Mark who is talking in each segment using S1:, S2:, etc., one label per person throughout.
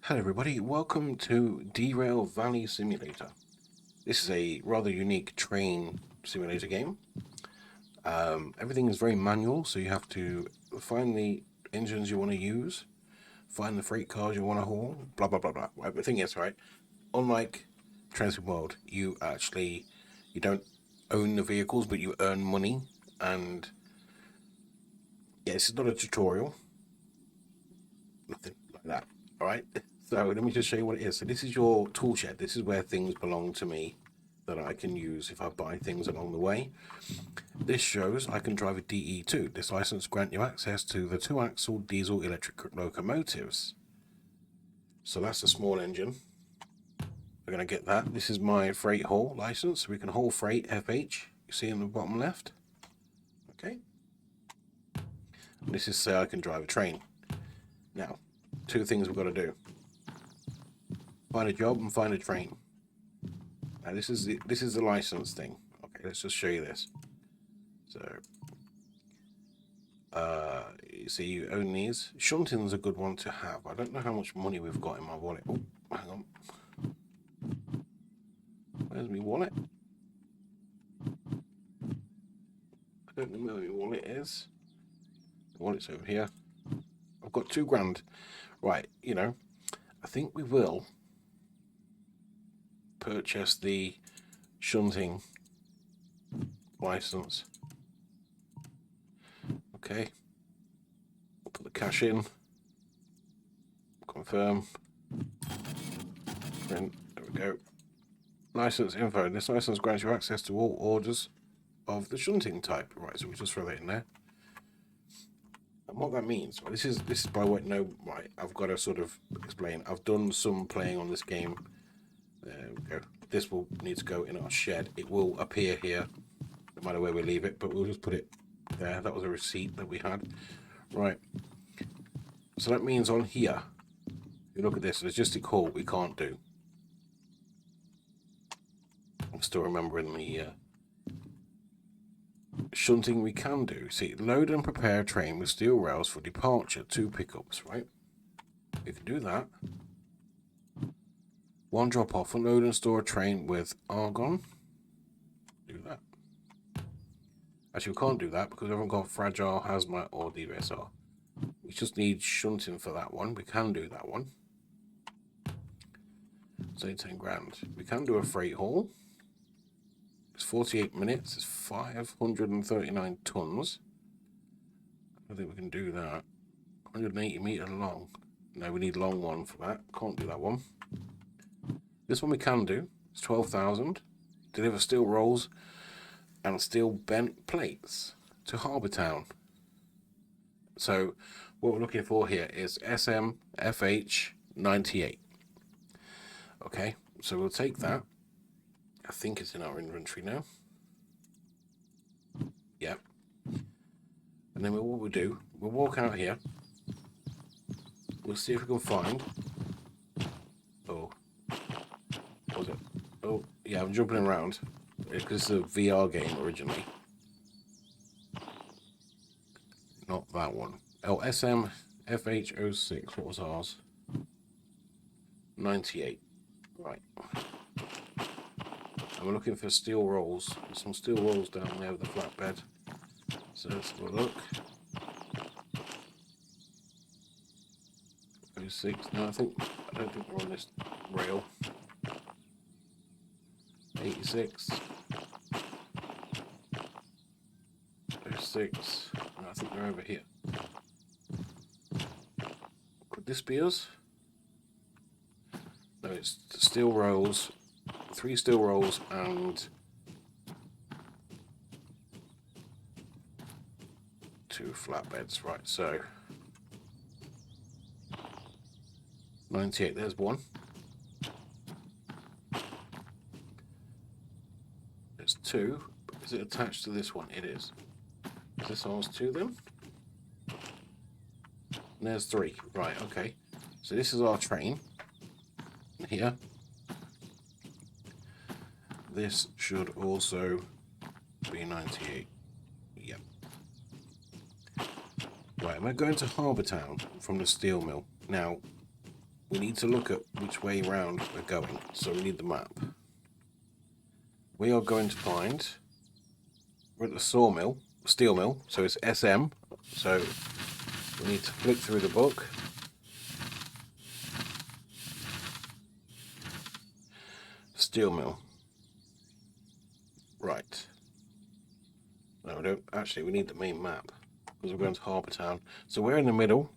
S1: Hello everybody, welcome to Derail Valley Simulator. This is a rather unique train simulator game. Everything is very manual, so you have to find the engines you want to use, find the freight cars you want to haul, blah blah blah blah. Right, the thing is, right, unlike Transit World, you don't own the vehicles, but you earn money. And yeah, this is not a tutorial, nothing like that. All right. So let me just show you what it is. So this is your tool shed. This is where things belong to me that I can use if I buy things along the way. This shows I can drive a DE2. This license grants you access to the 2-axle diesel electric locomotives. So that's a small engine. We're going to get that. This is my freight haul license. We can haul freight, FH. You see in the bottom left. Okay. And this is say I can drive a train. Now, two things we've got to do. Find a job and find a train. Now this is the license thing. Okay, let's just show you this. So, you see, you own these. Shunting's a good one to have. I don't know how much money we've got in my wallet. Oh, hang on. Where's my wallet? I don't know where my wallet is. The wallet's over here. I've got £2,000. Right, you know, I think we will purchase the shunting license. Okay. Put the cash in. Confirm. Print. There we go. License info. This license grants you access to all orders of the shunting type. Right, so we just throw that in there. And what that means, well, this is by what right, I've got to sort of explain. I've done some playing on this game. There we go. This will need to go in our shed. It will appear here, no matter where we leave it, but we'll just put it there. That was a receipt that we had. Right. So that means on here, you look at this, logistic haul we can't do. I'm still remembering the shunting we can do. See, load and prepare a train with steel rails for departure, 2 pickups, right? We can do that. 1 drop off, unload and store a train with argon. Do that. Actually, we can't do that because we haven't got fragile, hazmat, or DVSR. We just need shunting for that one. We can do that one. Say £10,000. We can do a freight haul. It's 48 minutes. It's 539 tons. I think we can do that. 180 meter long. No, we need long one for that. Can't do that one. This one we can do. It's 12,000. Deliver steel rolls and steel bent plates to Harbour Town. So what we're looking for here is SMFH98. Okay, so we'll take that. I think it's in our inventory now. Yep. And then what we'll do, we'll walk out here. We'll see if we can find... Oh. What was it? Oh, yeah, I'm jumping around. Because it's a VR game originally. Not that one. Oh, SMFH06. What was ours? 98. Right. And we're looking for steel rolls. There's some steel rolls down there with the flatbed. So let's have a look. 06. No, I don't think we're on this rail. 86. 06. No, I think they're over here. Could this be us? No, it's steel rolls. 3 steel rolls and 2 flatbeds. Right, so 98, there's one. There's 2. Is it attached to this one? It is. Is this ours to them? And there's 3. Right, okay. So this is our train. Here. This should also be 98. Yep. Right, we're going to Harbour Town from the steel mill. Now, we need to look at which way round we're going. So we need the map. We are going to find, we're at the sawmill, steel mill, so it's SM. So we need to flick through the book. Steel mill. Right. No, we don't. Actually, we need the main map because we're going to Harbour Town. So we're in the middle.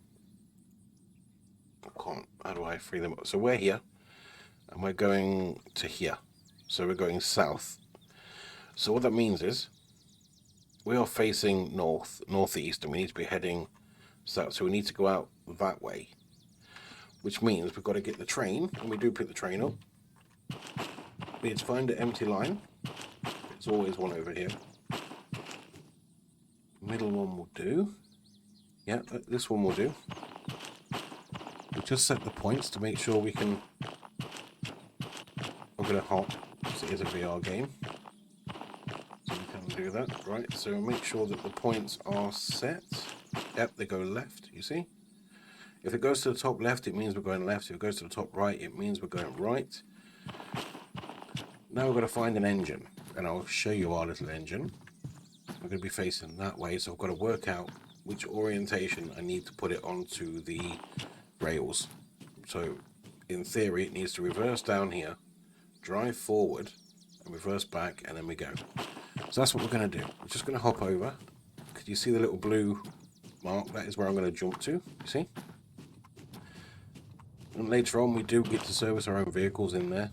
S1: I can't. How do I free them up? So we're here, and we're going to here. So we're going south. So what that means is we are facing northeast, and we need to be heading south. So we need to go out that way, which means we've got to get the train, and we do pick the train up. We need to find an empty line. There's always one over here. Middle one will do. Yeah, this one will do. We just set the points to make sure we can. I'm going to hop because it is a VR game. So we can do that. Right, so make sure that the points are set. Yep, they go left, you see? If it goes to the top left, it means we're going left. If it goes to the top right, it means we're going right. Now we're going to find an engine, and I'll show you our little engine. We're going to be facing that way, so I've got to work out which orientation I need to put it onto the rails. So in theory, it needs to reverse down here, drive forward, and reverse back, and then we go. So that's what we're going to do. We're just going to hop over. Could you see the little blue mark? That is where I'm going to jump to, you see? And later on, we do get to service our own vehicles in there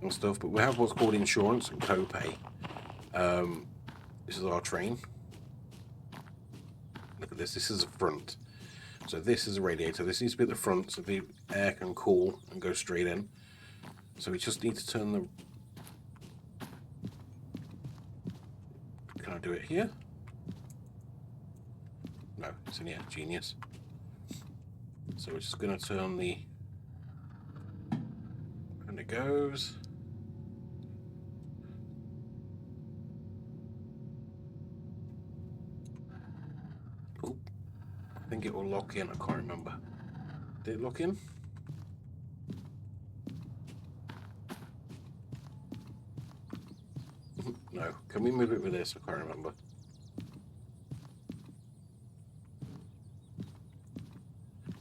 S1: and stuff, but we have what's called insurance and co-pay. This is our train. Look at this. This is the front. So this is a radiator. This needs to be at the front so the air can cool and go straight in. So we just need to turn the... Can I do it here? No, it's in here. Genius. So we're just going to turn the... And it goes. Oh, I think it will lock in. I can't remember. Did it lock in? No. Can we move it with this? I can't remember.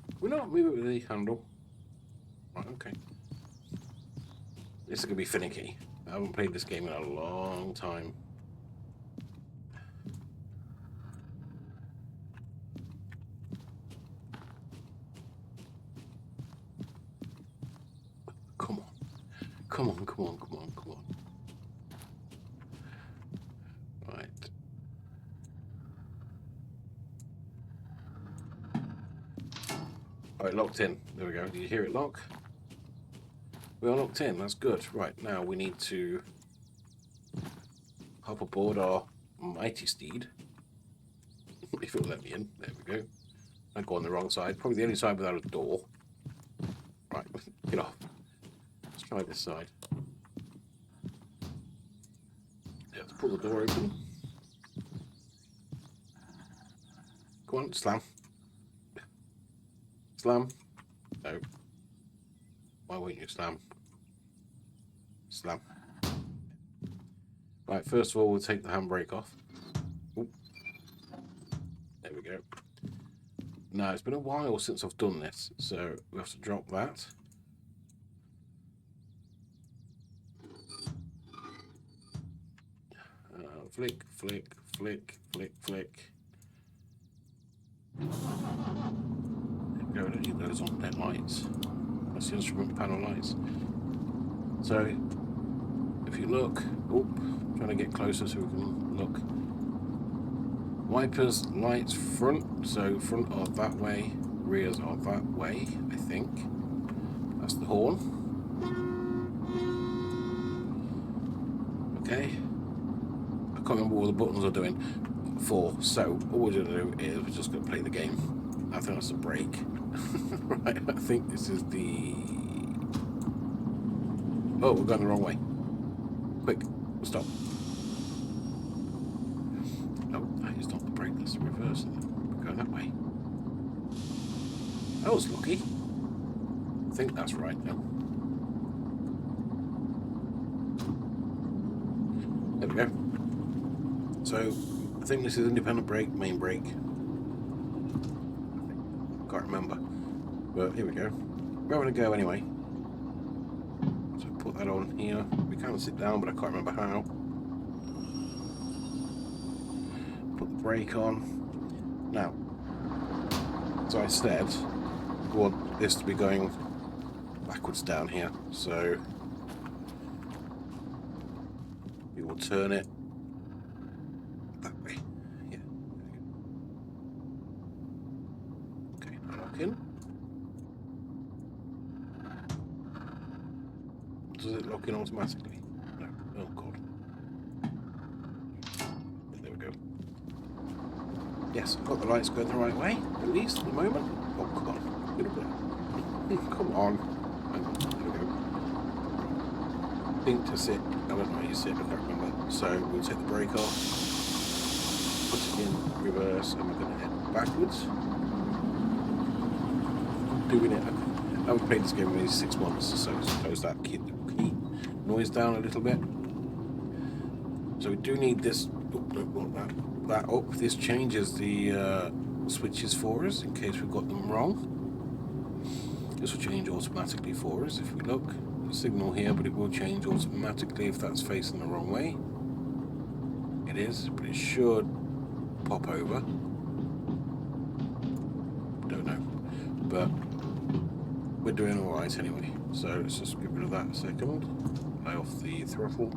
S1: Can we not move it with the handle? Right, okay. This is going to be finicky. I haven't played this game in a long time. Come on. Come on, come on, come on, come on. Right. Alright, locked in. There we go. Did you hear it lock? We are locked in. That's good. Right, now we need to hop aboard our mighty steed. If it'll let me in. There we go. I'd go on the wrong side. Probably the only side without a door. Right, get off. Let's try this side. Yeah, let's pull the door open. Go on, slam. Slam. No. Why won't you slam? Slam. Right, first of all, we'll take the handbrake off. Ooh. There we go. Now, it's been a while since I've done this, so we have to drop that. Flick, flick, flick, flick, flick. There we go, I don't need those on dead lights. That's the instrument panel lights. So, if you look, trying to get closer so we can look. Wipers, lights, front, so front are that way, rears are that way, I think. That's the horn. Okay. I can't remember what the buttons are doing for, so all we're going to do is we're just going to play the game. I think that's a brake. Right, I think this is the... Oh, we're going the wrong way. Quick, stop. No, that is not the brake, that's the reverse. We'll go that way. That was lucky. I think that's right now. There we go. So, I think this is independent brake, main brake. Can't remember. But here we go. We're having a go anyway. So put that on here. We can sit down, but I can't remember how. Put the brake on. Now, as I said, I want this to be going backwards down here. So we will turn it that way. Yeah. Okay, now lock in. Does it lock in automatically? No. Oh god. There we go. Yes, I've got the lights going the right way, at least at the moment. Oh, come on. Come on. Hang on. There we go. Think to sit. I don't know how you sit, I can't remember. So we'll take the brake off, put it in reverse, and we're going to head backwards. Doing it. I haven't played this game in maybe 6 months, so I suppose that keep the key noise down a little bit. So we do need this. That up. This changes the switches for us in case we've got them wrong. This will change automatically for us if we look. The signal here, but it will change automatically if that's facing the wrong way. It is, but it should pop over. Don't know, but we're doing all right anyway. So let's just get rid of that a second. Lay off the throttle.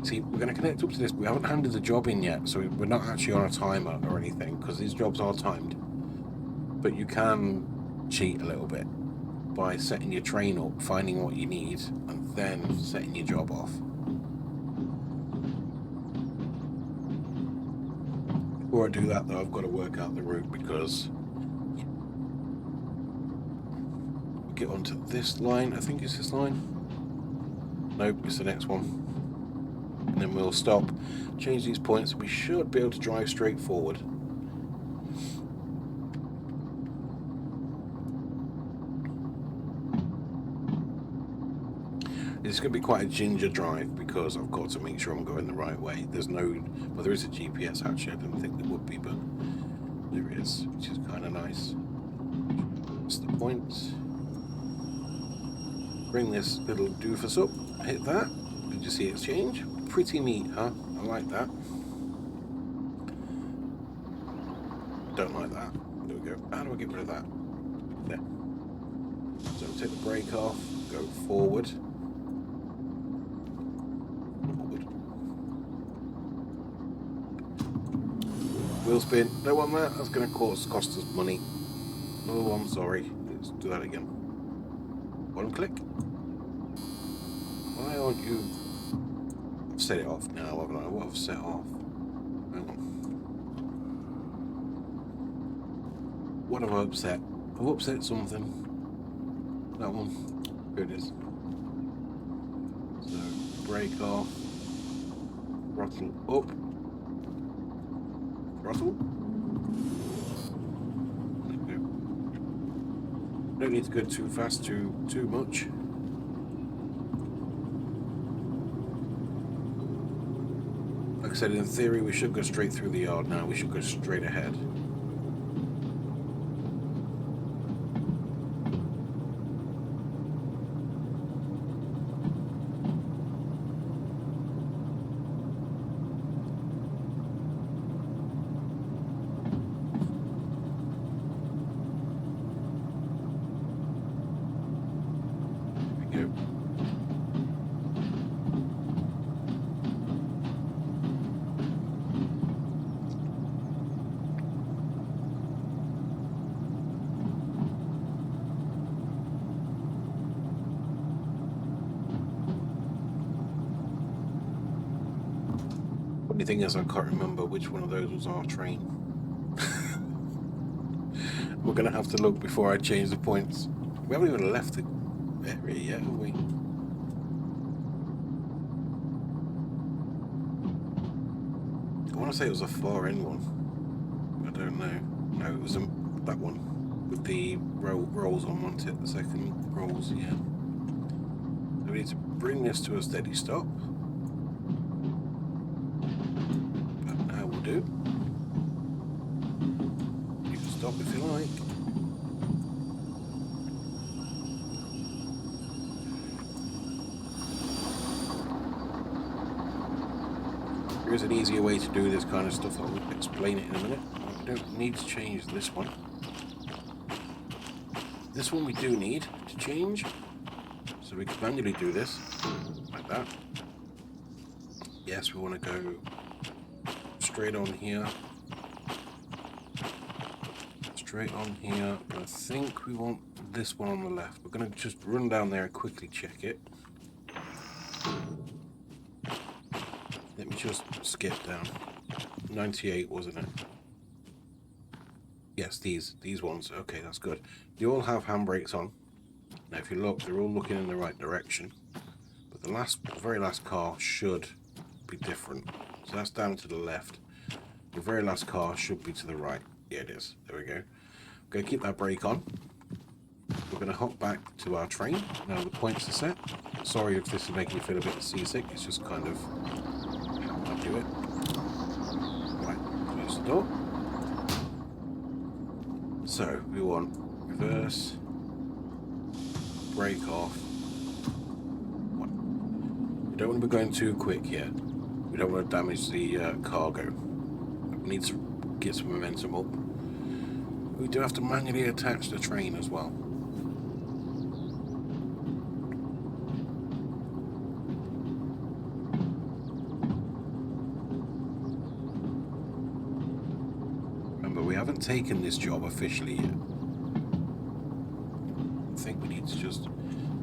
S1: See, we're going to connect up to this, but we haven't handed the job in yet, so we're not actually on a timer or anything, because these jobs are timed. But you can cheat a little bit by setting your train up, finding what you need, and then setting your job off. Before I do that, though, I've got to work out the route, because we'll get onto this line. I think it's this line. Nope, it's the next one. And then we'll stop, change these points, and we should be able to drive straight forward. It's going to be quite a ginger drive because I've got to make sure I'm going the right way. There's no, well, there is a GPS actually. I didn't think there would be, but there is, which is kind of nice. That's the point. Bring this little doofus up, hit that. Did you see it change? Pretty neat, huh? I like that. Don't like that. There we go. How do I get rid of that? There. So take the brake off, go forward. Wheel spin. Don't want that. That's going to cost us money. Oh, I'm sorry. Let's do that again. One click. Why aren't you... I've set it off now, haven't I? What have I set off? Hang on. What have I upset? I've upset something. That one. Here it is. So, brake off. Throttle up. Throttle. Don't need to go too fast, too much. Like I said, in theory, we should go straight through the yard now. We should go straight ahead. Funny thing is, I can't remember which one of those was our train. We're going to have to look before I change the points. We haven't even left the area yet, have we? I want to say it was a far end one. I don't No, it was that one with the rolls on, wasn't it? The second rolls, yeah. So we need to bring this to a steady stop. That now will do. You can stop if you like. There is an easier way to do this kind of stuff. I'll explain it in a minute. I don't need to change this one. This one we do need to change. So we can manually do this, like that. Yes, we want to go straight on here. Straight on here. And I think we want this one on the left. We're going to just run down there and quickly check it. Let me just skip down. 98, wasn't it? Yes, these ones. Okay, that's good. They all have handbrakes on. Now, if you look, they're all looking in the right direction. But the very last car should be different. So that's down to the left. The very last car should be to the right. Yeah, it is. There we go. We're going to keep that brake on. We're going to hop back to our train. Now the points are set. Sorry if this is making you feel a bit seasick. It's just kind of how I do it. Right, close the door. So we want reverse, brake off. We don't want to be going too quick here. We don't want to damage the cargo. We need to get some momentum up. We do have to manually attach the train as well. Remember, we haven't taken this job officially yet. I think we need to just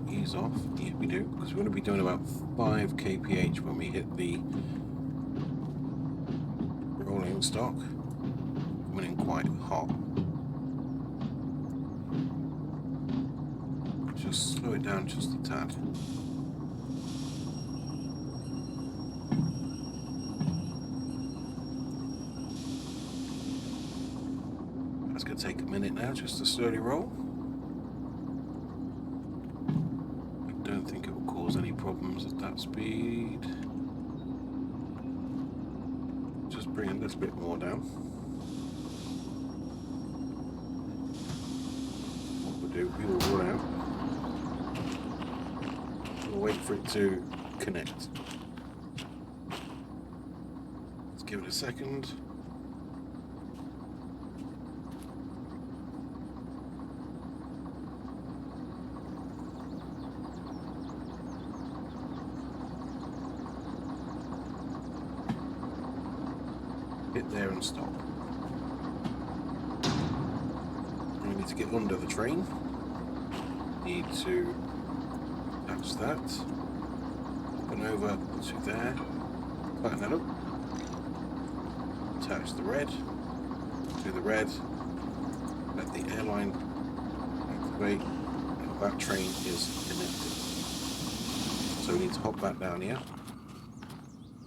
S1: ease off. Yeah, we do, because we're going to be doing about 5 kph when we hit the rolling stock. Coming in quite hot. Just slow it down just a tad. That's going to take a minute now just to slowly roll. I don't think it will cause any problems at that speed. Just bring a little bit more down. What we'll do, we will run out. We'll wait for it to connect. Let's give it a second. Hit there and stop. We need to get under the train. Need to attach that. Open over to there. Tighten that up. Attach the red to the red. Let the airline activate. And that train is connected. So we need to hop back down here.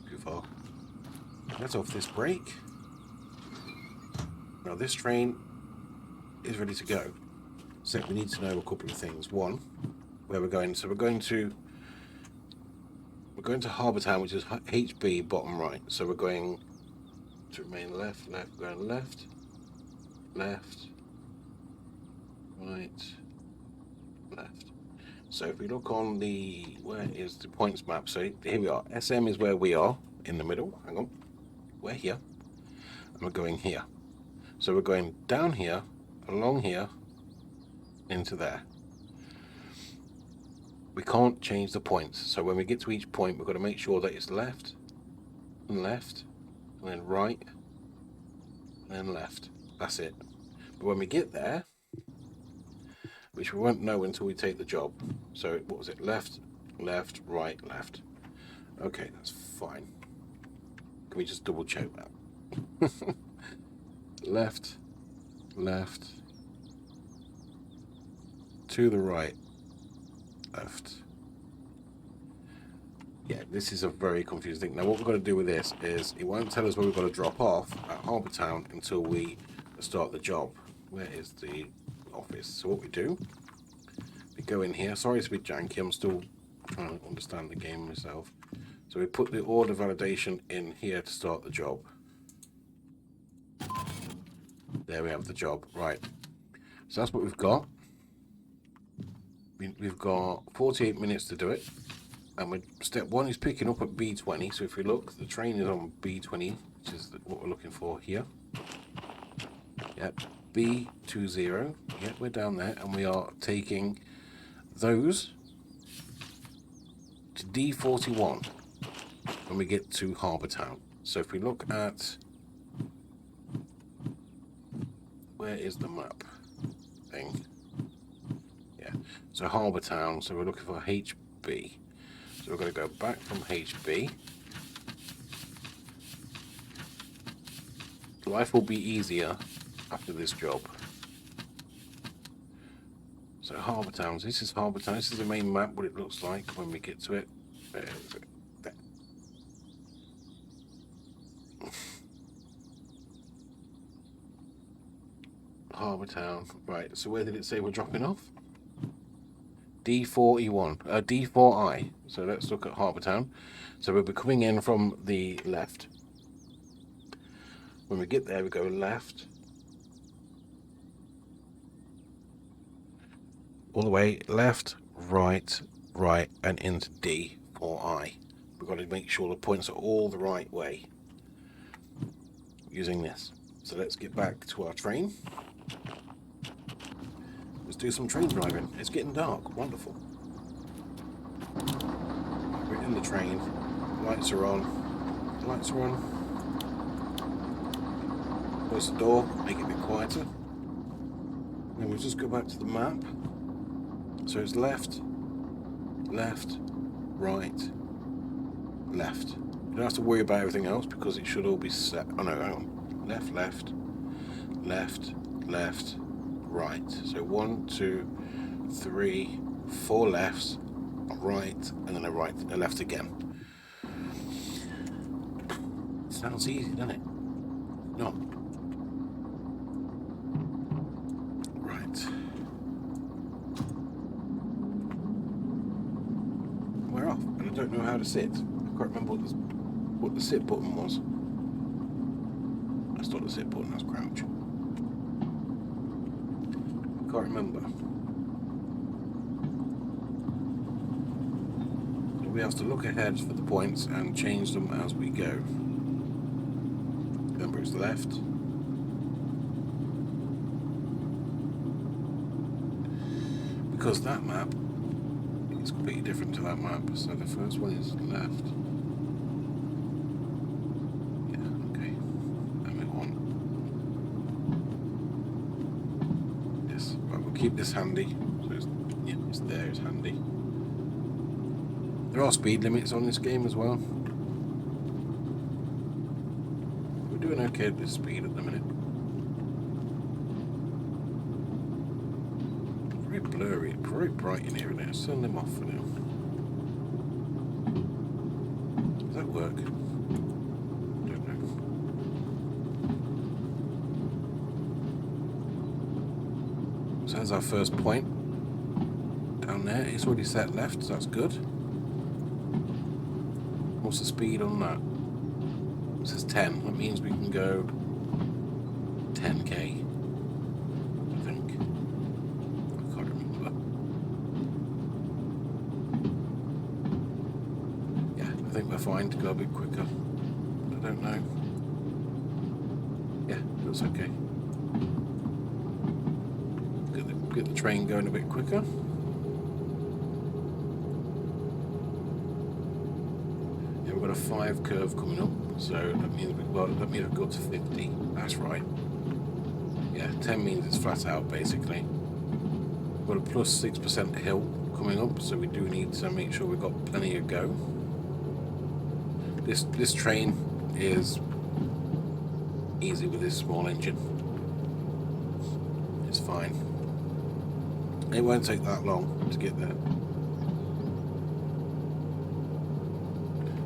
S1: Too far. Let off this brake. Now this train is ready to go. So we need to know a couple of things. One, where we're going. So we're going to Harbour Town, which is HB bottom right. So we're going to remain left, going left, left, right, left. So if we look on the, where is the points map? So here we are. SM is where we are in the middle. Hang on. We're here, and we're going here. So we're going down here, along here, into there. We can't change the points. So when we get to each point, we've got to make sure that it's left, and then right, and then left. That's it. But when we get there, which we won't know until we take the job. So what was it? Left, left, right, left. Okay, that's fine. Can we just double check that? Left, left, to the right, left. Yeah, this is a very confusing thing. Now what we're going to do with this is it won't tell us where we've got to drop off at Harbour Town until we start the job. Where is the office? So what we do, we go in here. Sorry it's a bit janky, I'm still trying to understand the game myself. So we put the order validation in here to start the job. There we have the job. Right. So that's what we've got. We've got 48 minutes to do it. And step 1 is picking up at B20. So if we look, the train is on B20, which is what we're looking for here. Yep. B20. Yep, we're down there. And we are taking those to D41 when we get to Harbour Town. So if we look at... Where is the map thing? Yeah, so Harbour Town, so we're looking for HB. So we're going to go back from HB. Life will be easier after this job. So Harbour Town, this is Harbour Town, this is the main map, what it looks like when we get to it. There. Harbour Town. Right, so where did it say we're dropping off? D41, D4I. So let's look at Harbour Town. So we'll be coming in from the left. When we get there, we go left. All the way left, right, and into D4I. We've got to make sure the points are all the right way using this. So let's get back to our train. Let's do some train driving. It's getting dark. Wonderful. We're in the train. Lights are on. Lights are on. Close the door. Make it a bit quieter. Then we'll just go back to the map. So it's left, left, right, left. You don't have to worry about everything else because it should all be set. Oh no, hang on. Left, left, left, left, right. So 1, 2, 3, 4 lefts, a right, and then a left again. Sounds easy, doesn't it? No. Right. We're off, and I don't know how to sit. I can't remember what the sit button was. That's not the sit button, that's crouch. I can't remember. So we have to look ahead for the points and change them as we go. Remember, it's left. Because that map is completely different to that map. So the first one is left. Keep this handy. So it's there, it's handy. There are speed limits on this game as well. We're doing okay at this speed at the minute. Very blurry, very bright in here, and let's turn them off for now. Does that work? Don't know. So there's our first point. Down there, it's already set left, so that's good. What's the speed on that? It says 10. That means we can go 10k. I think. I can't remember. Yeah, I think we're fine to go a bit quicker. I don't know. Yeah, that's okay. Get the train going a bit quicker. Yeah, we've got a 5 curve coming up, so that means we've got to 50. That's right. Yeah, 10 means it's flat out basically. We've got a plus 6% hill coming up, so we do need to make sure we've got plenty of go. This train is easy with this small engine. It's fine. It won't take that long to get there.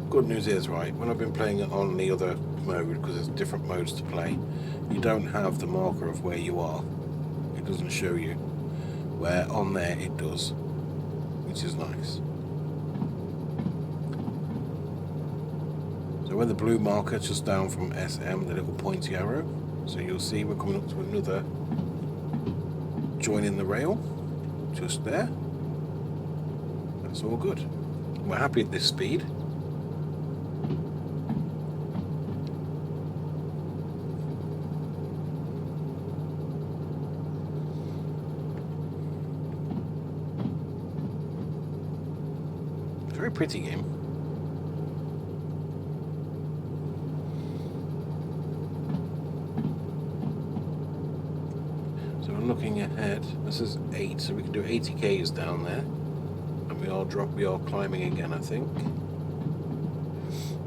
S1: Good news is, right, when I've been playing it on the other mode because there's different modes to play. You don't have the marker of where you are. It doesn't show you. Where on there it does, which is nice. So where the blue marker just down from SM, the little pointy arrow. So you'll see we're coming up to another joining the rail, just there. That's all good. We're happy at this speed. Very pretty game. So we're looking ahead. This is 8, so we can do 80 Ks down there. And we are climbing again, I think.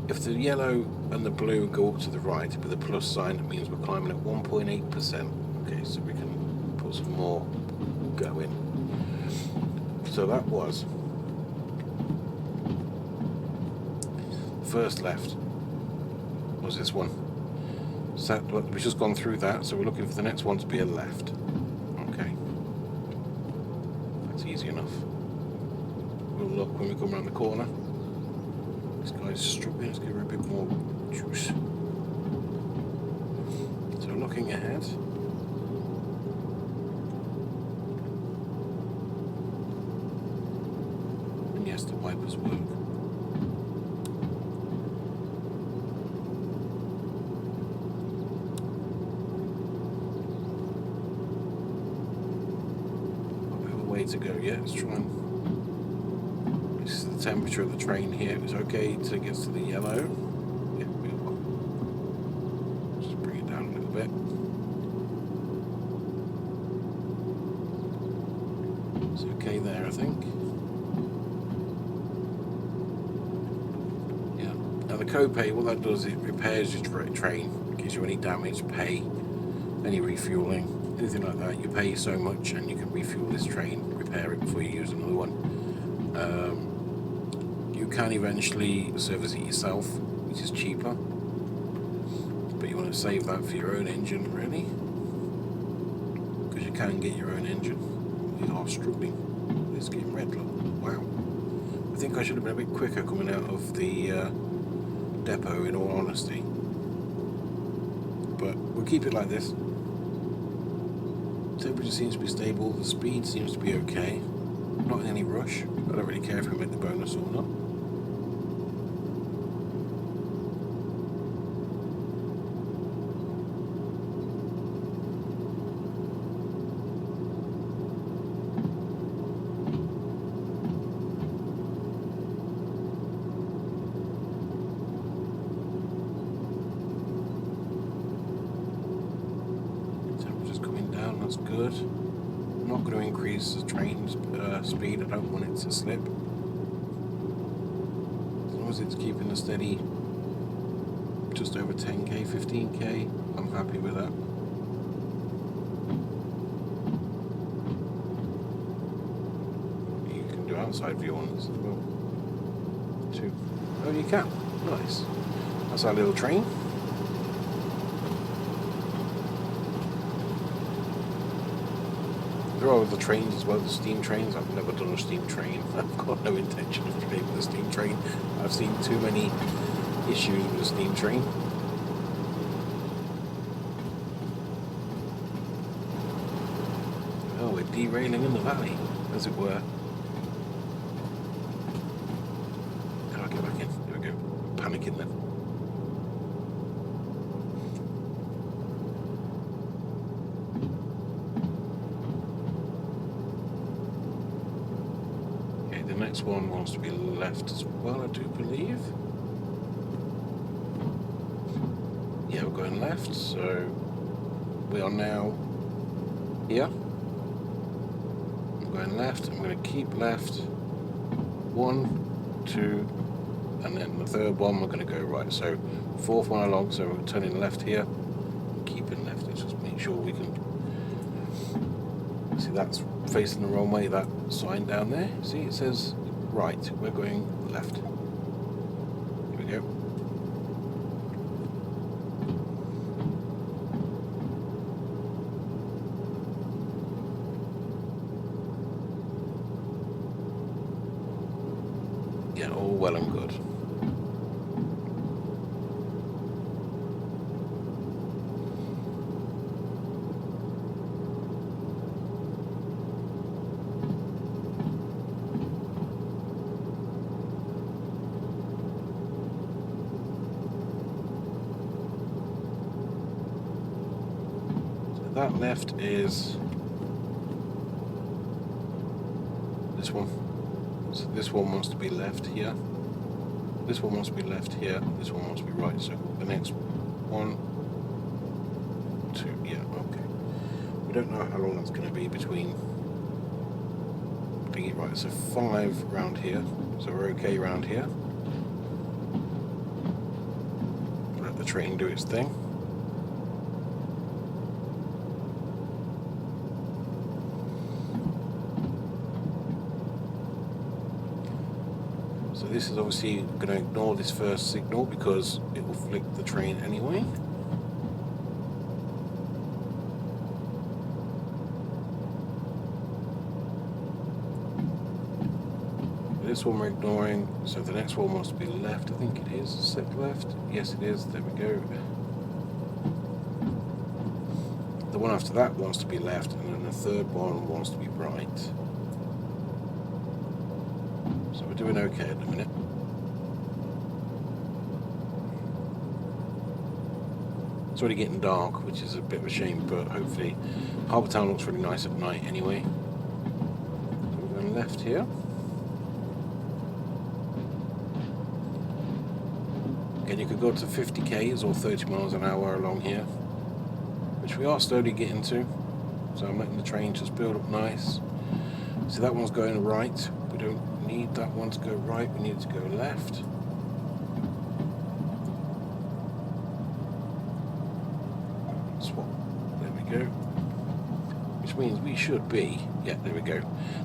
S1: If the yellow and the blue go up to the right with a plus sign, it means we're climbing at 1.8%. Okay, so we can put some more going. So that was first left was this one. So we've just gone through that, so we're looking for the next one to be a left. Okay, that's easy enough. We'll look when we come around the corner. This guy's struggling. Let's give her a bit more juice. So looking ahead. And yes, the wipers work. To go, yeah, let's try and... This is the temperature of the train here. It's okay till it gets to the yellow. Yeah, we will. Just bring it down a little bit. It's okay there, I think. Yeah. Now the copay, what that does, it repairs your train. Gives you any damage, pay, any refueling, anything like that. You pay so much and you can refuel this train, repair it before you use another one. You can eventually service it yourself, which is cheaper, but you want to save that for your own engine, really, because you can get your own engine. We are struggling. It's getting red, look. Wow. I think I should have been a bit quicker coming out of the depot, in all honesty, but we'll keep it like this. Temperature seems to be stable, the speed seems to be okay, not in any rush. I don't really care if we make the bonus or not. That's good. I'm not going to increase the train's speed, I don't want it to slip. As long as it's keeping a steady just over 10k, 15k, I'm happy with that. You can do outside view on this as well. Too. Oh, you can. Nice. That's our little train. There are other trains as well, the steam trains. I've never done a steam train. I've got no intention of doing a steam train. I've seen too many issues with a steam train. Oh, we're derailing in the valley, as it were. How do I get back in? There we go. Panicking then. Next one wants to be left as well, I do believe. Yeah, we're going left, so we are now here. I'm going left, I'm going to keep left. 1, 2, and then the third one we're going to go right. So fourth one along, so we're turning left here, keeping left. Let's just make sure we can see that's facing the wrong way, that sign down there. See, it says right, we're going left. Here we go. all well and good. That left is this one. So this one wants to be left here. This one wants to be left here. This one wants to be right. So the next 1, 2, yeah, okay. We don't know how long that's going to be between. I think it right. So 5 round here. So we're okay round here. Let the train do its thing. So this is obviously going to ignore this first signal because it will flick the train anyway. This one we're ignoring, so the next one wants to be left, I think it is. Set left? Yes it is, there we go. The one after that wants to be left, and then the third one wants to be right. So we're doing okay at the minute. It's already getting dark, which is a bit of a shame, but hopefully Harbour Town looks really nice at night anyway. So we're going left here. Again, you could go to 50 k's or 30 miles an hour along here, which we are slowly getting to. So I'm letting the train just build up nice. So that one's going right. We don't need that one to go right, we need it to go left. Swap. There we go. Which means we should be, yeah, there we go.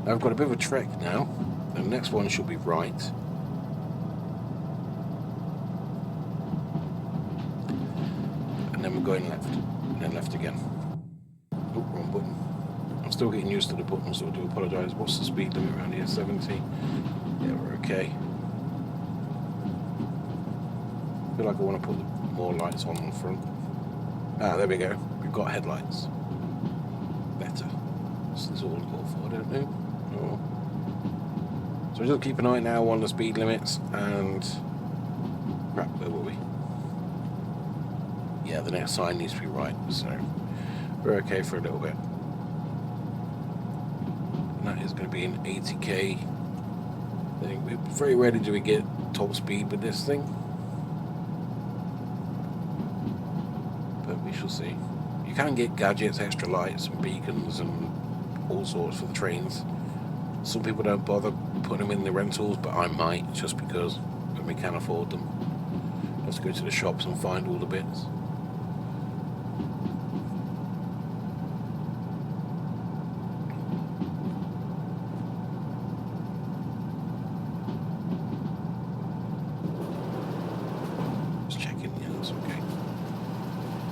S1: Now I've got a bit of a trek now. The next one should be right. And then we're going left. And then left again. Oh, wrong button. I'm still getting used to the button, so I do apologise. What's the speed limit around here? 70. Yeah, we're okay. I feel like I want to put more lights on the front. Ah, there we go. We've got headlights. Better. This is all awful, I don't know. Oh. So just keep an eye now on the speed limits and... Crap, where were we? Yeah, the next sign needs to be right, so we're okay for a little bit. And that is going to be an 80k thing. Very rarely do we get top speed with this thing, but we shall see. You can get gadgets, extra lights and beacons and all sorts for the trains. Some people don't bother putting them in the rentals, but I might, just because when we can afford them. Let's go to the shops and find all the bits.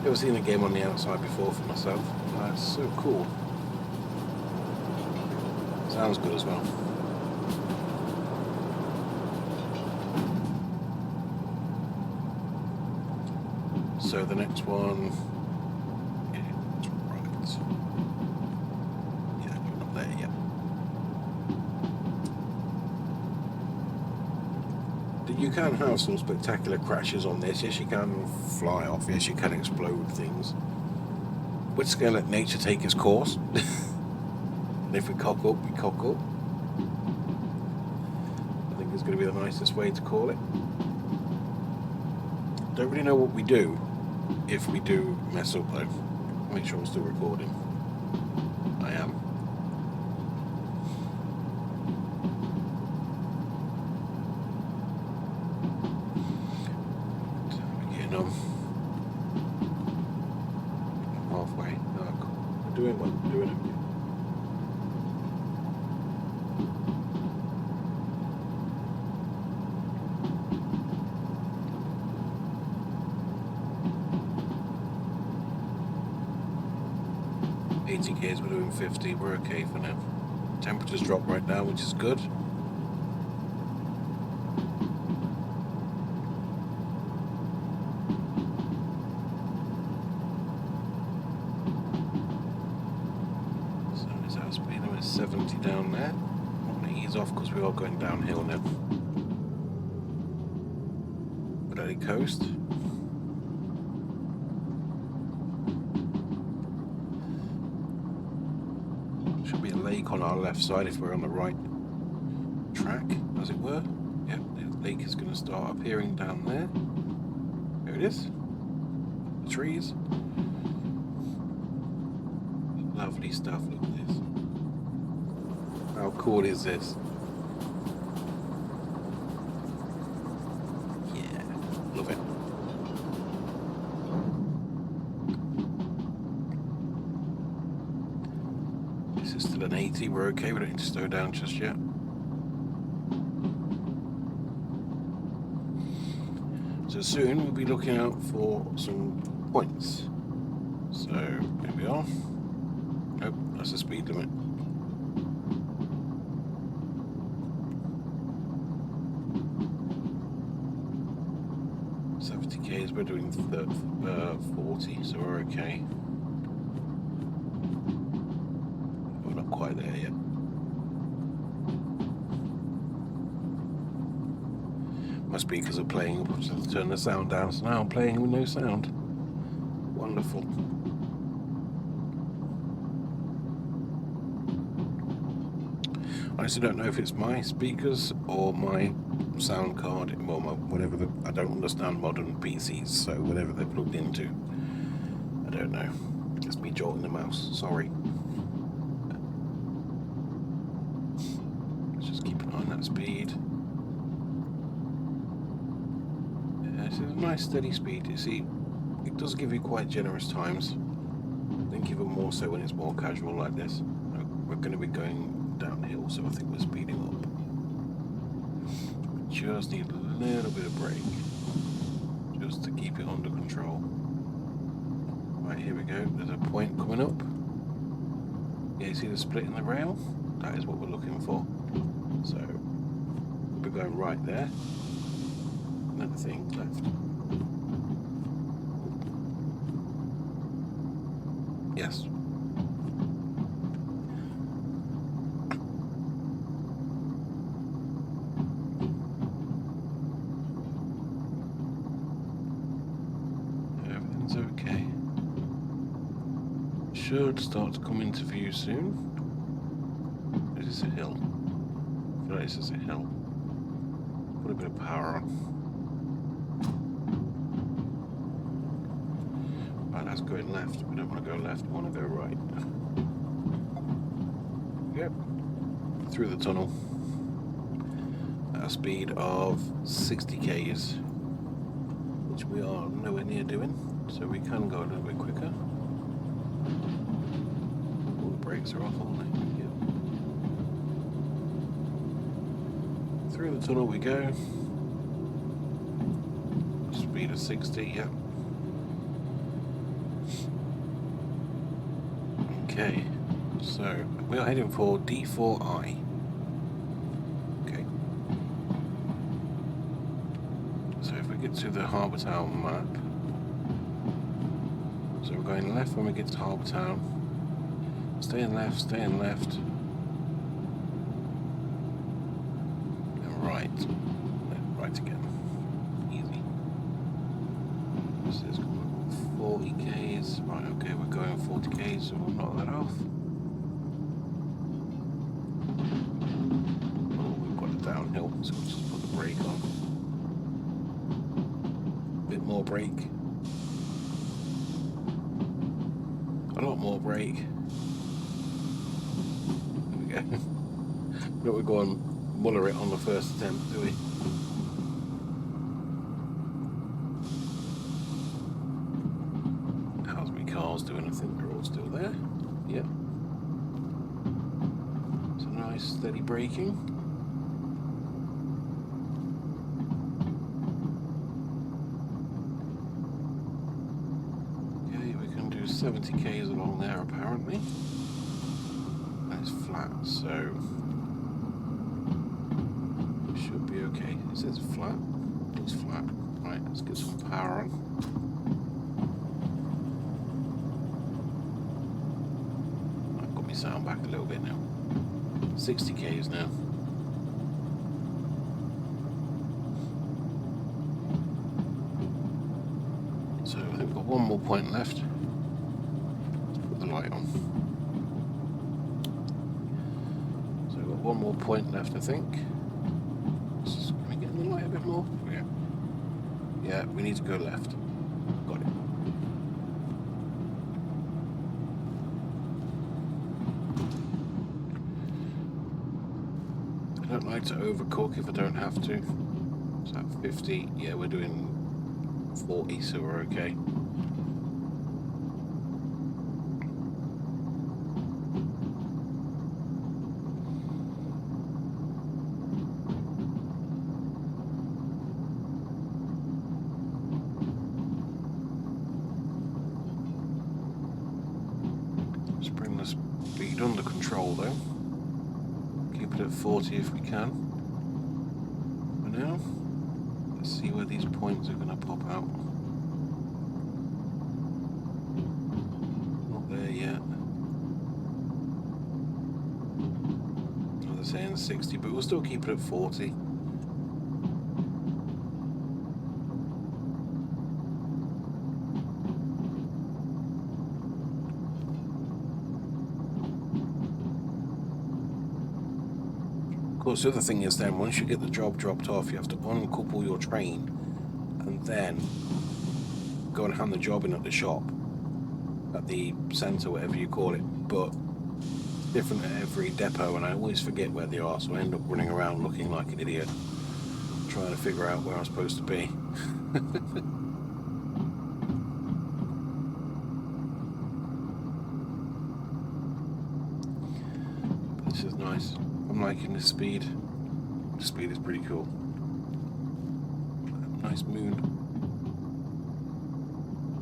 S1: Never seen a game on the outside before for myself. That's so cool. Sounds good as well. So the next one is right. Yeah, you're not there yet. You can have some spectacular crashes on this. Yes, you can fly off. Yes, you can explode things. We're just going to let nature take its course. And if we cock up, we cock up. I think it's going to be the nicest way to call it. Don't really know what we do if we do mess up though. Make sure I'm still recording. I am. Halfway. No, doing well, doing it. 80 k's, we're doing 50, we're okay for now. Temperatures drop right now, which is good. There's 70 down there. I'm going to ease off because we are going downhill now. But let it coast. Should be a lake on our left side if we're on the right track, as it were. Yep, the lake is going to start appearing down there. There it is. The trees. Lovely stuff, look at this. How cool is this? Yeah, love it. This is still an 80, we're okay, we don't need to slow down just yet. So soon we'll be looking out for some points. So here we are. Nope, that's the speed limit. K's, we're doing 40, so we're okay. We're not quite there yet. Must be because of playing. Just turn the sound down, so now I'm playing with no sound. Wonderful. I honestly don't know if it's my speakers or my sound card, well, whatever I don't understand modern PCs, so whatever they're plugged into, I don't know. It's me jolting the mouse, sorry. Let's just keep an eye on that speed. Yeah, it's a nice steady speed, you see. It does give you quite generous times. I think even more so when it's more casual like this. We're going to be going downhill, so I think we're speeding up. Just need a little bit of brake just to keep it under control. Right, here we go. There's a point coming up. Yeah, you see the split in the rail? That is what we're looking for. So we'll be going right there. Another thing left. Yes. Okay. Should start to come into view soon. Is this a hill? I feel like this is a hill. Put a bit of power on. Right, that's going left. We don't want to go left, we want to go right. Yep. Through the tunnel. At a speed of 60 k's, which we are nowhere near doing. So we can go a little bit quicker. All the brakes are off, aren't they? Yeah. Through the tunnel we go. Speed of 60, yeah. Okay, so we are heading for D4I. Okay. So if we get to the Harbour Town map, so we're going left when we get to Harbour Town. Staying left, staying left. And right. Right again. Easy. This is 40 k's. Right, okay, we're going 40 k's, so we'll knock that off. Oh, we've got a downhill, so we'll just put the brake on. A bit more brake. A lot more brake. There we go. We don't go and muller it on the first attempt, do we? How's my cars doing? I think they're all still there. Yep. It's a nice steady braking. Okay, we can do 70 k's along there apparently. That's flat, so it should be okay. It says flat. It's flat. Right, let's get some power on. I've got my sound back a little bit now. 60 k's now. So I think we've got one more point left. Let's put the light on. So we've got one more point left, I think. Can we get in the light a bit more? Yeah. Yeah, we need to go left. Got it. I don't like to overcook if I don't have to. Is that 50? Yeah, we're doing 40, so we're okay. Let's bring the speed under control though. Keep it at 40 if we can. For now, let's see where these points are going to pop out. Not there yet. Oh, they're saying 60, but we'll still keep it at 40. Of course, the other thing is then, once you get the job dropped off, you have to uncouple your train and then go and hand the job in at the shop, at the centre, whatever you call it. But it's different at every depot, and I always forget where they are, so I end up running around looking like an idiot, trying to figure out where I'm supposed to be. But this is nice. I'm liking the speed. The speed is pretty cool. Nice moon.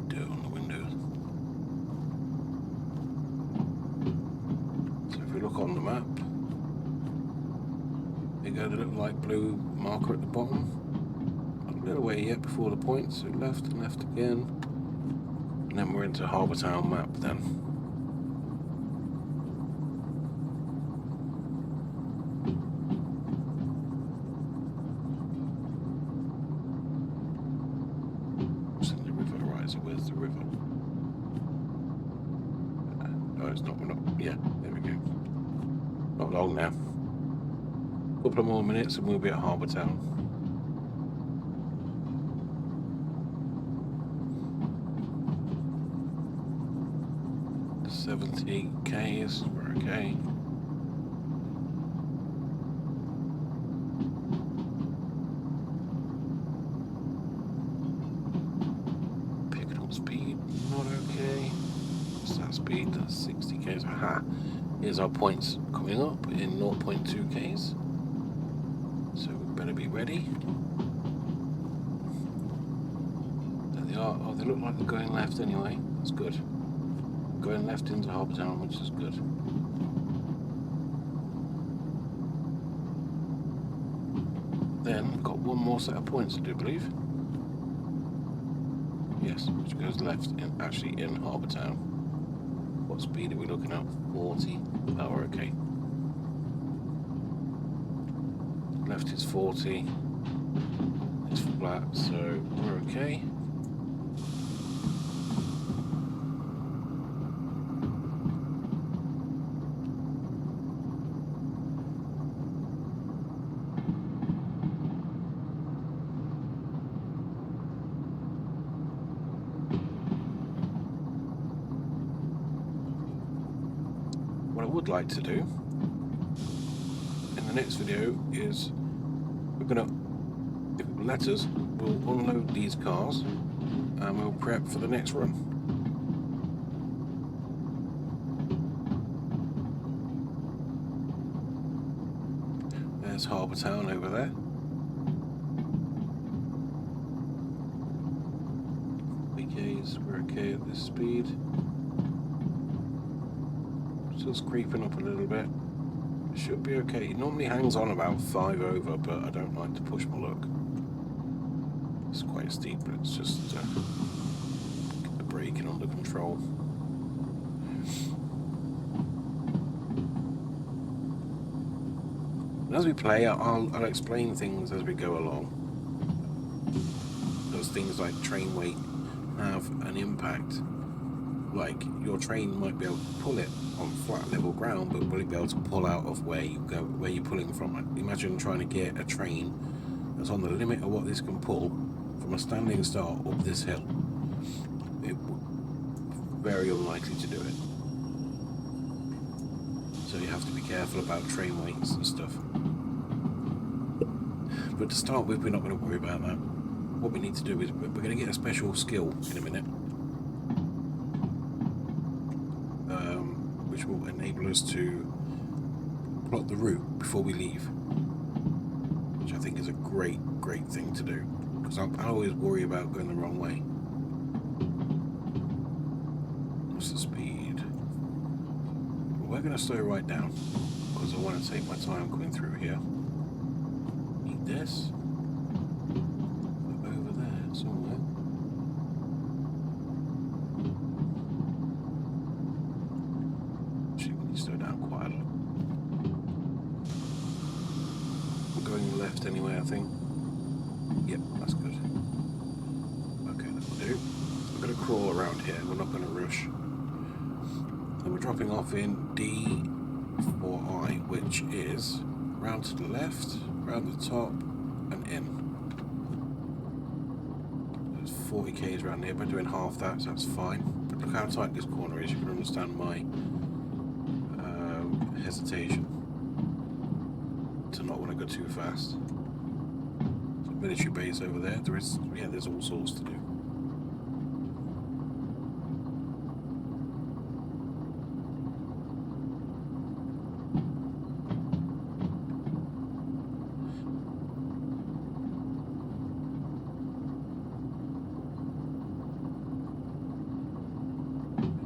S1: Dirt on the windows. So if we look on the map, we go the little light blue marker at the bottom. A little way yet before the point, so left and left again. And then we're into Harbour Town map then. Where's the river? No, it's not. We're not. Yeah, there we go. Not long now. A couple of more minutes and we'll be at Harbour Town. $70 k's. We're okay. Speed, not okay. What's that speed? That's 60 k's. Aha! Here's our points coming up in 0.2 k's. So we better be ready. There they are. Oh, they look like they're going left anyway. That's good. Going left into Harbour Town, which is good. Then we've got one more set of points, I do believe. Yes, which goes left in actually in Harbour Town. What speed are we looking at? 40. Oh, we're okay. Left is 40. It's flat, so we're okay. What I would like to do in the next video is we're going to, if it let us, we'll unload these cars and we'll prep for the next run. There's Harbour Town over there. We're okay at this speed. Just creeping up a little bit. Should be okay. It normally hangs on about 5 over, but I don't like to push my luck. It's quite steep, but it's just get the braking under control. as we play, I'll explain things as we go along. Those things like train weight have an impact. Like, your train might be able to pull it on flat level ground, but will it be able to pull out of where you're pulling from? Like, imagine trying to get a train that's on the limit of what this can pull from a standing start up this hill. It very unlikely to do it. So you have to be careful about train weights and stuff. But to start with, we're not going to worry about that. What we need to do is we're going to get a special skill in a minute, which will enable us to plot the route before we leave, which I think is a great thing to do, because I always worry about going the wrong way. What's the speed? We're going to slow right down because I want to take my time coming through here. Need this over there somewhere. Actually, we need to slow down quite a lot. We're going left anyway, I think. Yep, that's good. Okay, that'll do. We're going to crawl around here. We're not going to rush. And we're dropping off in D4I, which is round to the left, round the top, and in. There's 40 k's around here, but doing half that, so that's fine. But look how tight this corner is. You can understand my hesitation to not want to go too fast. So military base over there. There's all sorts to do.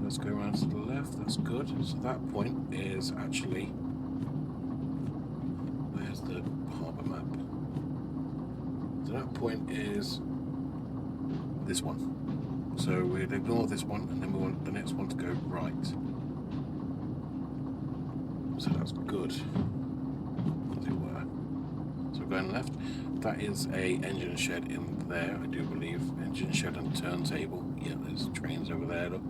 S1: Let's go around to the left, that's good. So that point is actually, where's the harbour map? So that point is this one. So we'll ignore this one and then we want the next one to go right. So that's good, as it were. So we're going left. That is a engine shed in there, I do believe. Engine shed and turntable. Yeah, there's trains over there, look.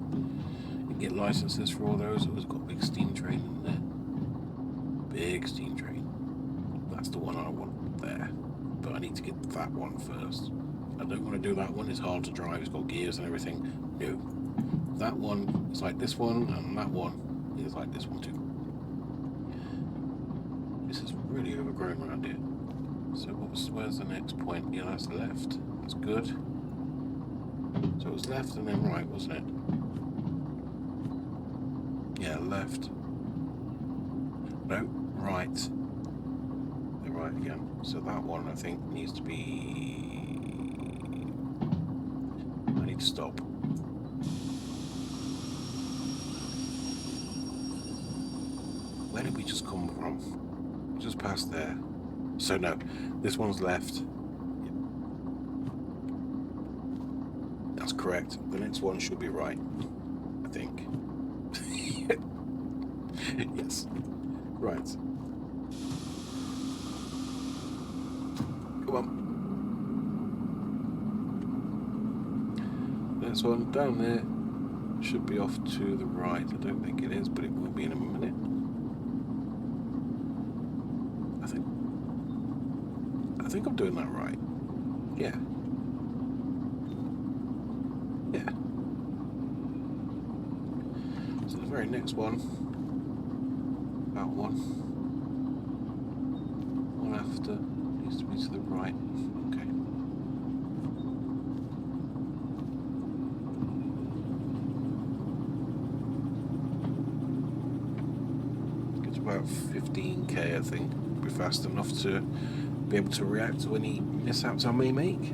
S1: Get licenses for all those. It's got a big steam train in there. Big steam train. That's the one I want there. But I need to get that one first. I don't want to do that one. It's hard to drive. It's got gears and everything. No. That one is like this one, and that one is like this one too. This is really overgrown around here. So where's the next point? Yeah, that's left. That's good. So it was left and then right, wasn't it? Yeah, left. No, right. They're right again. So that one, I think, needs to be... I need to stop. Where did we just come from? Just past there. So no, this one's left. That's correct. The next one should be right, I think. Yes. Right. Come on. Next one down there should be off to the right. I don't think it is, but it will be in a minute. I think I'm doing that right. Yeah. Yeah. So the very next one. About one after needs to be to the right. Okay. It's about 15k, I think. Be fast enough to be able to react to any mishaps I may make.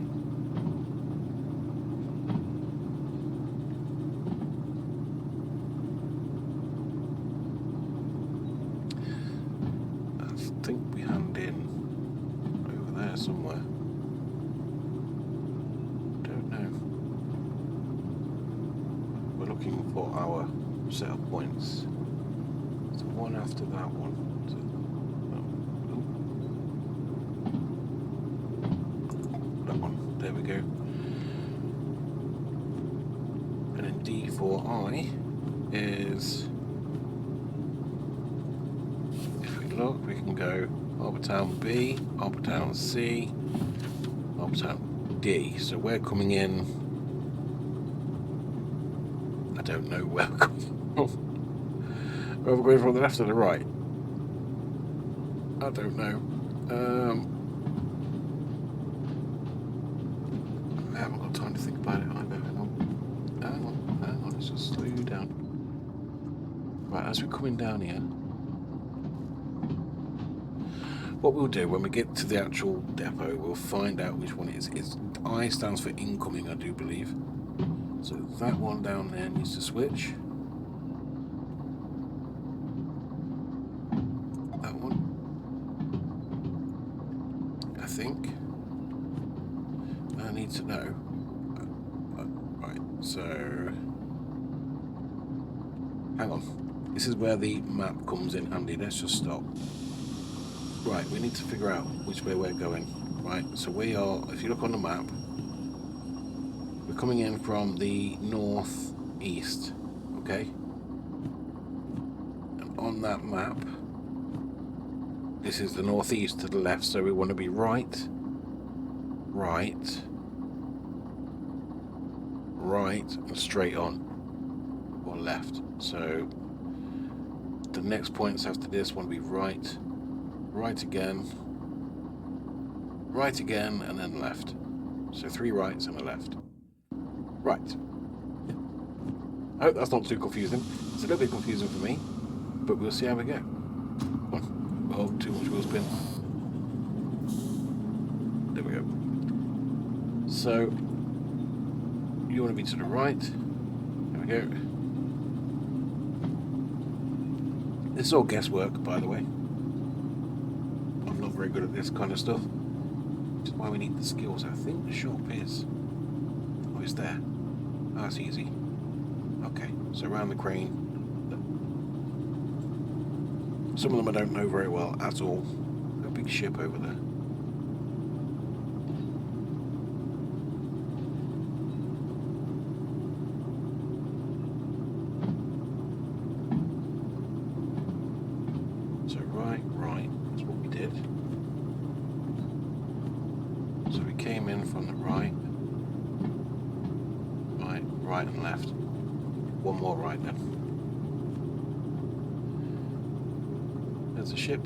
S1: I think we hand in over there somewhere. Don't know. We're looking for our set of points. So one after that one. So, There we go. And then D4I is, if we look, we can go Harbour Town B, Harbour Town C, Harbour Town D. So we're coming in, I don't know where we're coming from. Are we going from the left or the right? I don't know. I haven't got time to think about it either. Hang on, let's just slow you down. Right, as we're coming down here, what we'll do when we get to the actual depot, we'll find out which one it is. It's I stands for incoming, I do believe. So that one down there needs to switch. That one, I think. I need to know. Right, so hang on. This is where the map comes in handy. Let's just stop. Right, we need to figure out which way we're going. Right, so we are, if you look on the map, we're coming in from the northeast, okay? And on that map, this is the northeast to the left, so we want to be right, and straight on, or left. So the next points after this want to be right again, and then left. So 3 rights and a left. Right. I hope that's not too confusing. It's a little bit confusing for me, but we'll see how we go. Come on. Oh, too much wheel spin. There we go. So you want to be to the right. There we go. This is all guesswork, by the way. I'm not very good at this kind of stuff. Which is why we need the skills. I think the shop is. Oh, it's there. Oh, that's easy. Okay, so around the crane. Some of them I don't know very well at all. Got a big ship over there. So right, that's what we did. So we came in from the right and left. One more right then. There's a ship.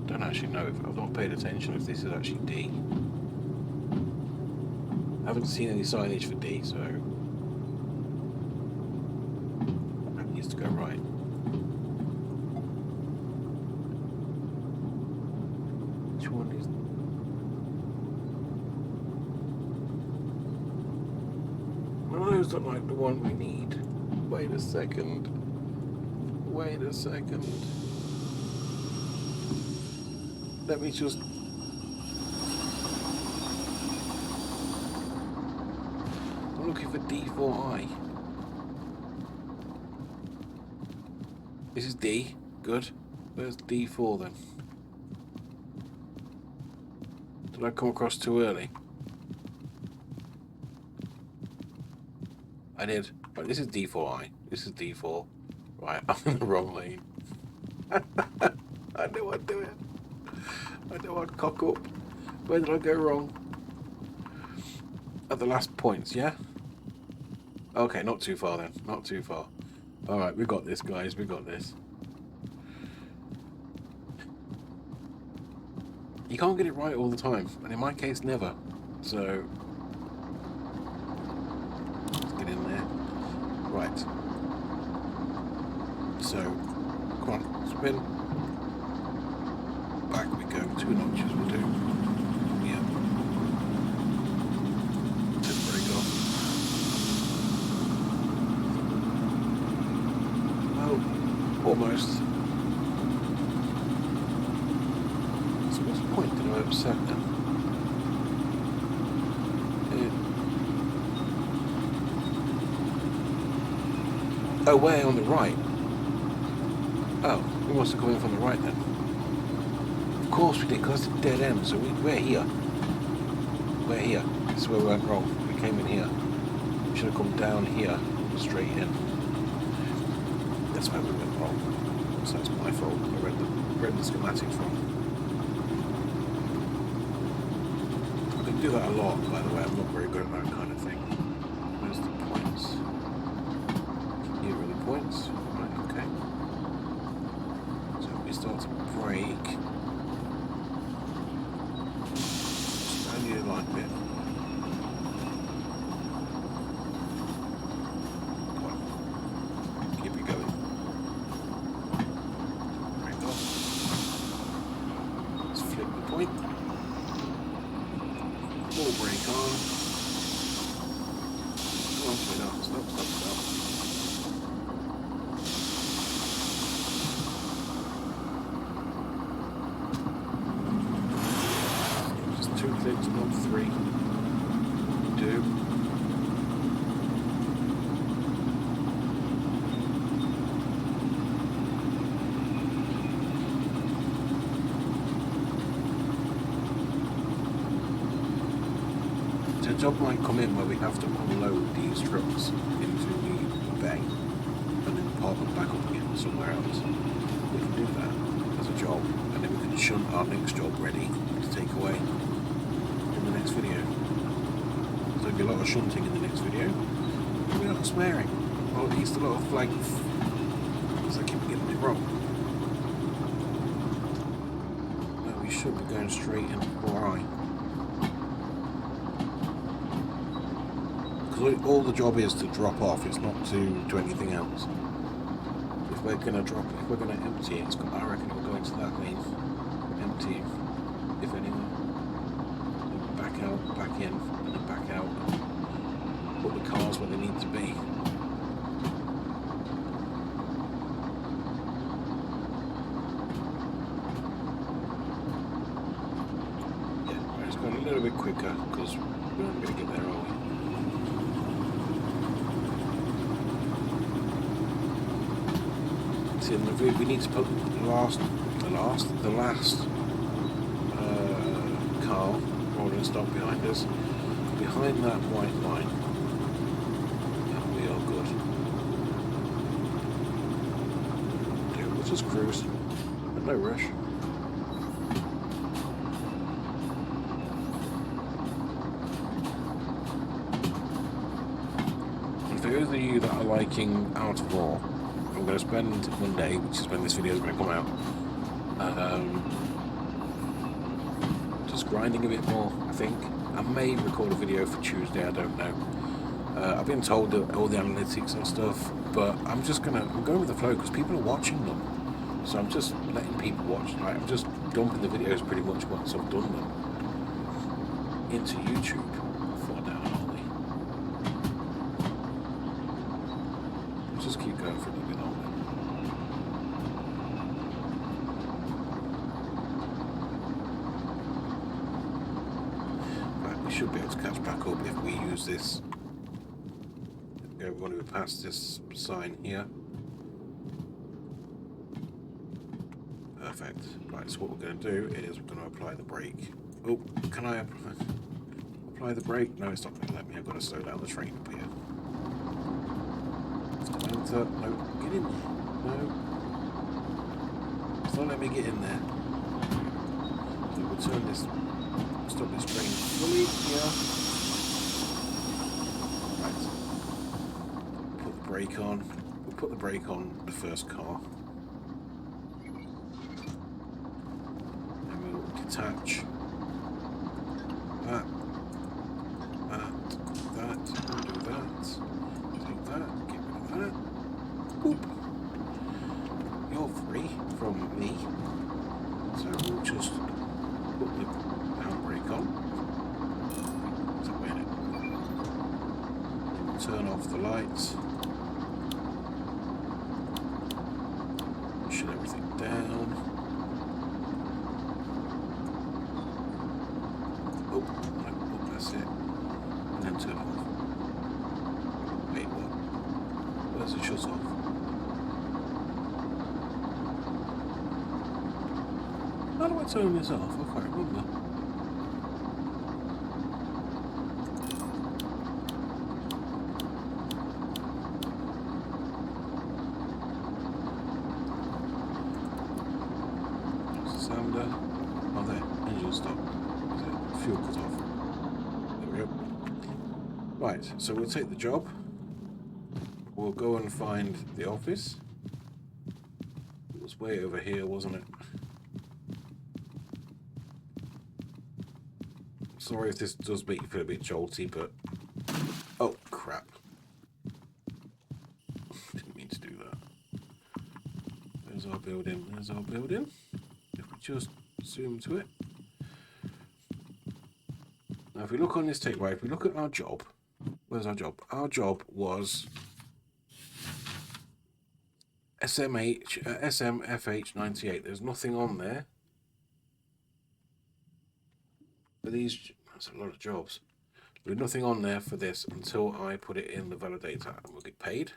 S1: Don't actually know if I've not paid attention if this is actually D. I haven't seen any signage for D, so that needs to go right. Which one is? None of those look like the one we need. Wait a second. Let me just. I'm looking for D4I. This is D. Good. Where's D4 then? Did I come across too early? I did. Right, this is D4I. This is D4. Right, I'm in the wrong lane. I knew I'd do it. I know I'd cock up. Where did I go wrong? At the last points, yeah? Okay, not too far then. Not too far. Alright, we got this, guys. We got this. You can't get it right all the time. And in my case, never. So let's get in there. Right. So, come on, spin. Back we go. 2 notches will do. Yeah. Didn't break off. Well, almost. So what's the point? Did I upset them? Oh, way on the right. Oh, we must have come in from the right then. Of course we did, because it's a dead end, so we're here. We're here. This is where we went wrong. We came in here. We should have come down here, straight in. That's where we went wrong. So that's my fault. I read the schematics wrong. I can do that a lot, by the way. I'm not very good at that kind of thing. Where's the points? Here are the points. Right, okay. So we start to break. Just only a line bit. Come on. Keep it going. Break off. Let's flip the point. Full brake on. Come on, wait up, stop. Just 2 clicks, not 3. Do. A job might come in where we have to unload these trucks into the bay and then park them back up again somewhere else. We can do that as a job, and then we can shunt our next job ready to take away in the next video. So there'll be a lot of shunting in the next video. We're not swearing, or at least a lot of like, because I keep getting it wrong. No, we should be going straight in before I. All the job is to drop off, it's not to do anything else. If we're going to empty it, I reckon it'll go into that lane, empty, if anything. Back out, back in, and then back out, and put the cars where they need to be. Yeah, it's going a little bit quicker, because we're not going to get there, are we? We need to put the last car rolling stock behind us, behind that white line, and we are good. We'll just cruise, but no rush. And for those of you that are liking Out of War, I'm going to spend Monday, which is when this video is going to come out, just grinding a bit more, I think. I may record a video for Tuesday, I don't know. I've been told that all the analytics and stuff, but I'm going with the flow because people are watching them. So I'm just letting people watch, like, I'm just dumping the videos pretty much once I've done them into YouTube. Far down, aren't we? Let's just keep going for a little bit longer. We should be able to catch back up if we use this. Okay, we want to pass this sign here. Perfect. Right, so what we're going to do is we're going to apply the brake. Oh, can I apply the brake? No, it's not going to let me. I've got to slow down the train up here. Enter. No, get in there. No. It's not letting me get in there. So we'll turn this. Stop this train fully here. Right. Put the brake on. We'll put the brake on the first car. And we'll detach that. We'll do that. Take that. Get rid of that. Boop. You're free from me. So we'll just put the handbrake on. So wait it. Turn off the lights. Shut everything down. Oh, that's it. And then turn off. Wait, what? Where's it shut off? How do I turn this off? I can't remember. Sounder. Oh, there. Engine stop. Fuel cut off. There we go. Right, so we'll take the job. We'll go and find the office. It was way over here, wasn't it? Sorry if this does make you feel a bit jolty, but... Oh, crap. Didn't mean to do that. There's our building. There's our building. If we just zoom to it. Now, if we look on this tape, right, if we look at our job, where's our job? Our job was SMFH98. There's nothing on there for these. That's a lot of jobs. There's nothing on there for this until I put it in the validator, and we'll get paid.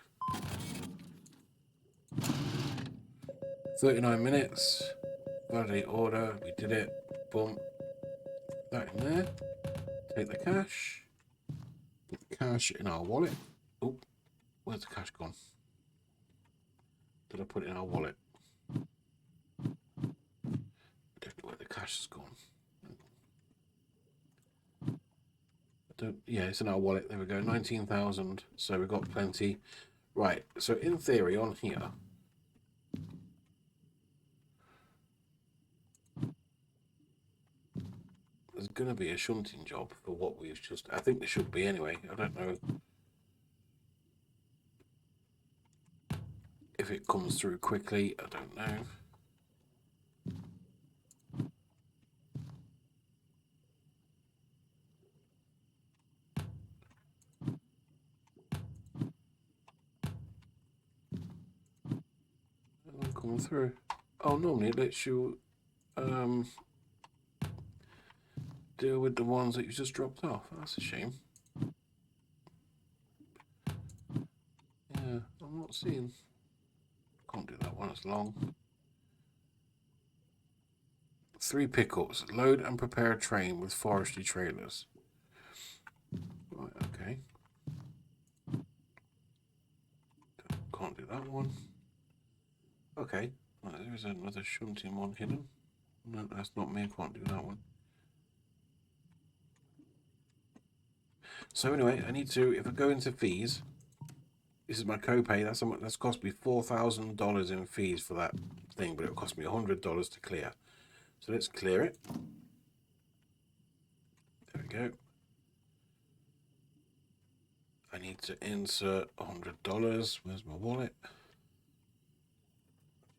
S1: 39 minutes. Validate order. We did it. Boom. That in there. Take the cash. Put the cash in our wallet. Oh, where's the cash gone? Did I put it in our wallet? I don't know where the cash has gone. Yeah, it's in our wallet. There we go. 19,000. So we've got plenty. Right. So in theory, on here, there's going to be a shunting job for what we've just... I think there should be anyway. I don't know if it comes through quickly. I don't know. Coming through. Oh, normally it lets you deal with the ones that you just dropped off. That's a shame. Yeah, I'm not seeing. Can't do that one, it's long. 3 pickups. Load and prepare a train with forestry trailers. Right, okay. Can't do that one. Okay. Right, there's another shunting one hidden. No, that's not me. I can't do that one. So anyway, I need to, if I go into fees, this is my copay. That's cost me $4,000 in fees for that thing, but it cost me $100 to clear. So let's clear it. There we go. I need to insert $100. Where's my wallet?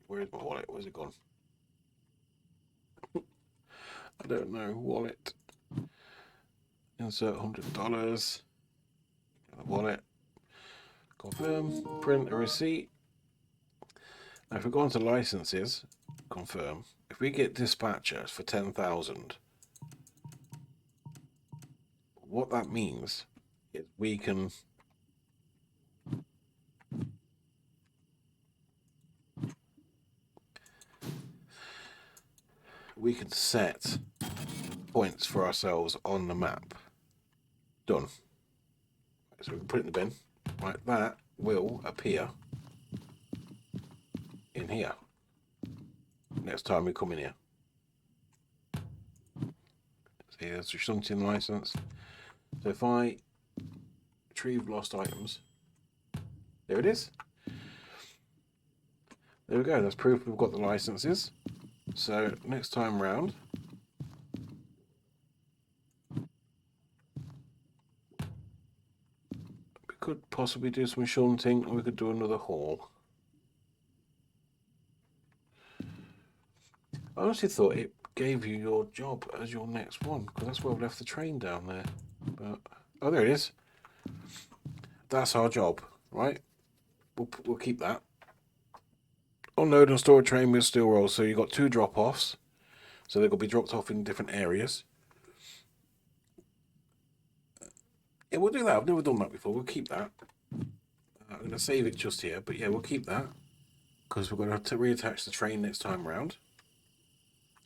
S1: Where's my wallet? Where's it gone? I don't know. Wallet. Insert $100. Wallet. Confirm. Print a receipt. Now, if we go on to licenses, confirm. If we get dispatchers for 10,000, what that means is we can set points for ourselves on the map. Done. So we can put it in the bin. Right, that will appear in here next time we come in here. See, there's a shunting license. So if I retrieve lost items, there it is. There we go. That's proof we've got the licenses. So next time round, we could possibly do some shunting, or we could do another haul. I honestly thought it gave you your job as your next one, because that's where I've left the train down there. But oh, there it is. That's our job, right? We'll keep that. Unload and store a train with steel rolls. So you've got 2 drop-offs. So they're going to be dropped off in different areas. Yeah, we'll do that. I've never done that before. We'll keep that. I'm going to save it just here. But yeah, we'll keep that. Because we're going to reattach the train next time round.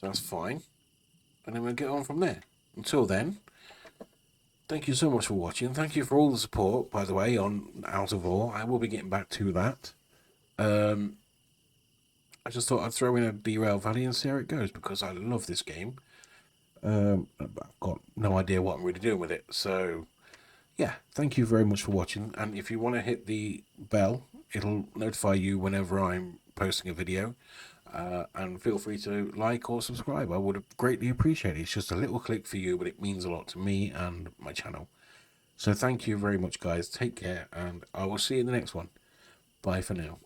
S1: That's fine. And then we'll get on from there. Until then, thank you so much for watching. Thank you for all the support, by the way, on Out of Awe. I will be getting back to that. I just thought I'd throw in a Derail Valley and see how it goes, because I love this game. I've got no idea what I'm really doing with it. So, yeah, thank you very much for watching. And if you want to hit the bell, it'll notify you whenever I'm posting a video. And feel free to like or subscribe. I would greatly appreciate it. It's just a little click for you, but it means a lot to me and my channel. So thank you very much, guys. Take care, and I will see you in the next one. Bye for now.